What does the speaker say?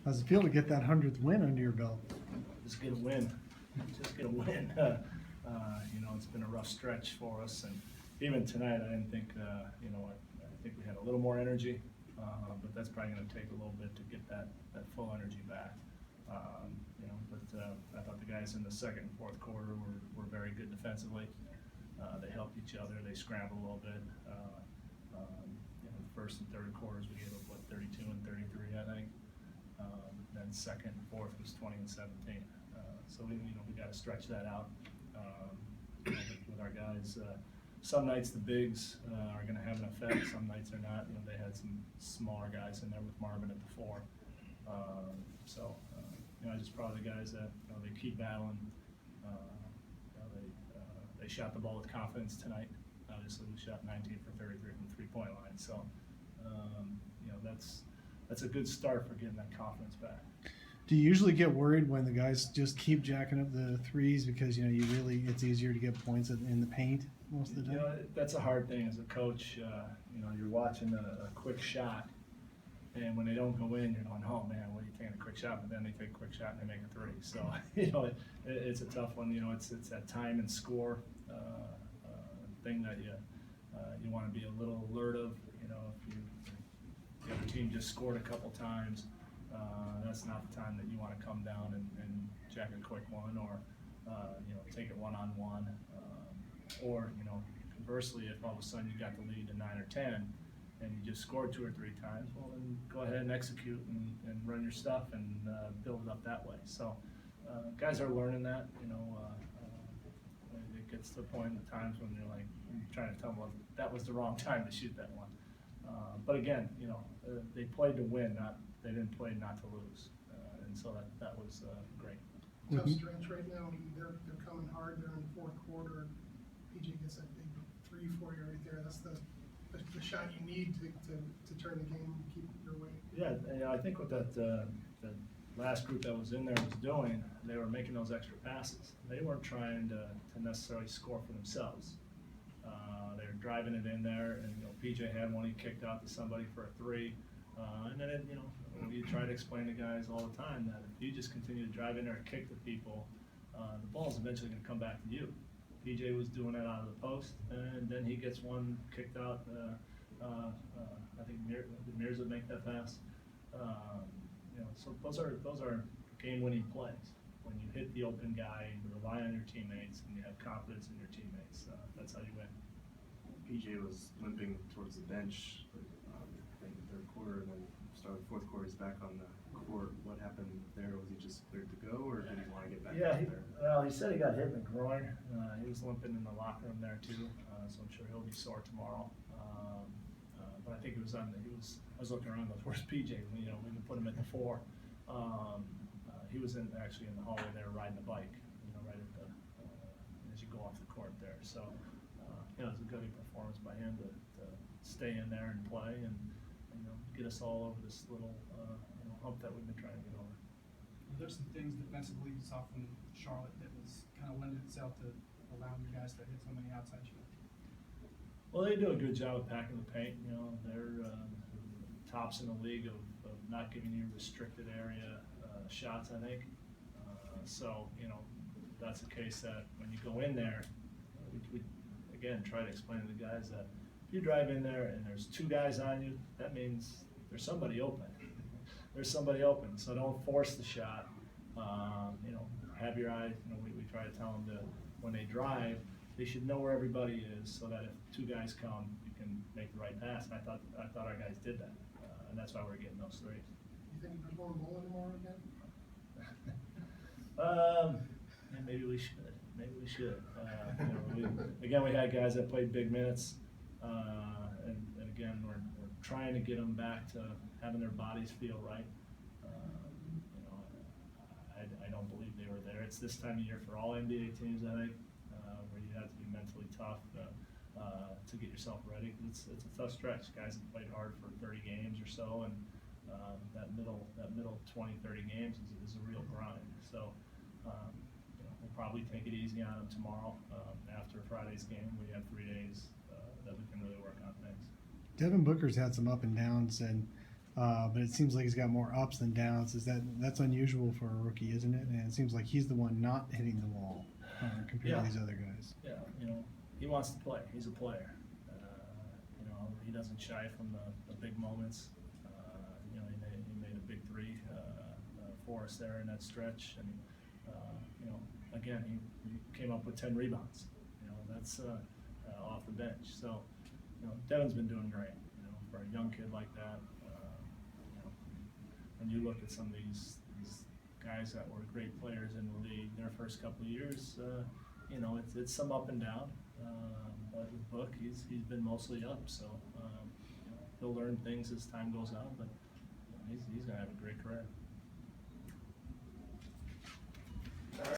How's it feel to get that 100th win under your belt? Just get a win. Just get a win. It's been a rough stretch for us, and even tonight, I didn't think, I think we had a little more energy, but that's probably going to take a little bit to get that full energy back. I thought the guys in the second and fourth quarter were very good defensively. They helped each other. They scrambled a little bit. The first and third quarters, we gave up 32 and 33, I think. Then second and fourth was 20 and 17. So we got to stretch that out with our guys. Some nights the bigs are going to have an effect. Some nights they're not. They had some smaller guys in there with Marvin at the 4. I just proud of the guys that they keep battling. They shot the ball with confidence tonight. Obviously, we shot 19 for 33 from the 3-point line. So that's a good start for getting that confidence back. Do you usually get worried when the guys just keep jacking up the threes because it's easier to get points in the paint most of the time? That's a hard thing as a coach. You're watching a quick shot, and when they don't go in, you're going, oh man, what are you taking a quick shot? But then they take a quick shot and they make a 3. So it's a tough one. It's that time and score thing that you want to be a little alert of. If the other team just scored a couple times, that's not the time that you want to come down and jack a quick one, or take it one-on-one, or conversely, if all of a sudden you got the lead to 9 or 10 and you just scored 2 or 3 times, well then go ahead and execute and run your stuff and build it up that way. So guys are learning that. It gets to the point at times when you're trying to tell them, well, that was the wrong time to shoot that one. But again, they played to win, they didn't play not to lose, and so that was great. Tough stretch right now. They're coming hard. They're in the fourth quarter. PJ gets that big 3 for you right there. That's the shot you need to turn the game and keep it your way. Yeah, I think what that last group that was in there was doing, they were making those extra passes. They weren't trying to necessarily score for themselves. They were driving it in there, and PJ had one he kicked out to somebody for a 3, and then we try to explain to guys all the time that if you just continue to drive in there and kick the people, the ball's eventually going to come back to you. PJ was doing that out of the post, and then he gets one kicked out. I think Mears would make that pass. So those are game-winning plays. When you hit the open guy, you rely on your teammates, and you have confidence in your teammates. That's how you win. PJ was limping towards the bench in the third quarter, and then started the fourth quarter. He's back on the court. What happened there? Was he just cleared to go, or did he want to get back out there? He said he got hit in the groin. He was limping in the locker room there too, so I'm sure he'll be sore tomorrow. But I think I was looking around, where's PJ? We can put him at the 4. He was actually in the hallway there riding the bike, right at the as you go off the court there. So it was a good performance by him to stay in there and play and get us all over this little hump that we've been trying to get over. There's some things defensively you saw from Charlotte that was kind of lended itself to allowing you guys to hit so many outside shots. Well, they do a good job of packing the paint. They're tops in the league of not giving you restricted area shots, I think. That's the case that when you go in there, we again try to explain to the guys that if you drive in there and there's 2 guys on you, that means there's somebody open. There's somebody open, so don't force the shot. Have your eyes. We try to tell them when they drive, they should know where everybody is, so that if 2 guys come, you can make the right pass. And I thought our guys did that, and that's why we're getting those 3s. You think you're going bowling tomorrow again? Yeah, maybe we should. We had guys that played big minutes, and again, we're trying to get them back to having their bodies feel right. I don't believe they were there. It's this time of year for all NBA teams, I think, where you have to be mentally tough to get yourself ready. It's a tough stretch. Guys have played hard for 30 games or so, and that middle 20, 30 games is a real grind. So we'll probably take it easy on them tomorrow. After Friday's game, we have 3 days that we can really work on things. Devin Booker's had some up and downs, and But it seems like he's got more ups than downs. That's unusual for a rookie, isn't it? And it seems like he's the one not hitting the wall compared Yeah. to these other guys. Yeah, you know, he wants to play. He's a player. You know, he doesn't shy from the big moments. You know, he made a big three for us there in that stretch, and you know, again, he came up with 10 rebounds. You know, that's off the bench. So, you know, Devin's been doing great. You know, for a young kid like that. You know, when you look at some of these guys that were great players in the league, their first couple of years, you know, it's some up and down. But with Book, he's been mostly up, so you know, he'll learn things as time goes on. But you know, he's gonna have a great career.